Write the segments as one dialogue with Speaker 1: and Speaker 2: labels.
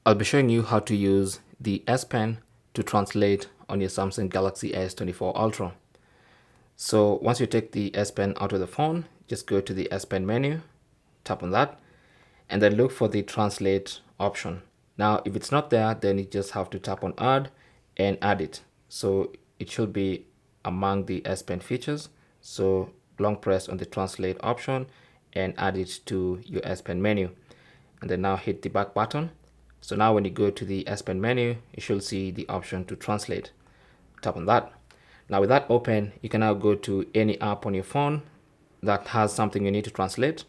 Speaker 1: I'll be showing you how to use the S Pen to translate on your Samsung Galaxy S24 Ultra. So once you take the S Pen out of the phone, just go to the S Pen menu, tap on that, and then look for the translate option. Now, if it's not there, then you just have to tap on add and add it. So it should be among the S Pen features. So long press on the translate option and add it to your S Pen menu. And then now hit the back button. So now when you go to the S Pen menu, you should see the option to translate. Tap on that. Now with that open, you can now go to any app on your phone that has something you need to translate.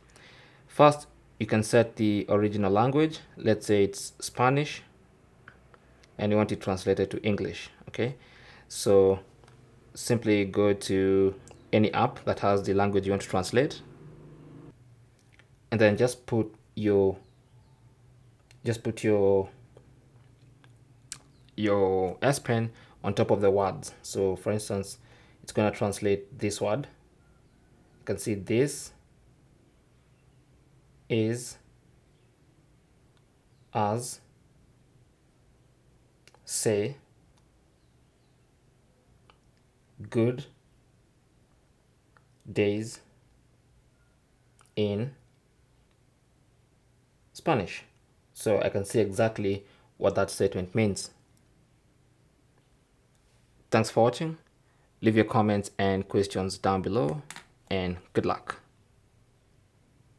Speaker 1: First, you can set the original language. Let's say it's Spanish and you want it translated to English. Okay, so simply go to any app that has the language you want to translate, and then just put your S Pen on top of the words. So for instance, it's going to translate this word. You can see this is, as, say, good, days, in Spanish. So I can see exactly what that statement means. Thanks for watching. Leave your comments and questions down below, and good luck.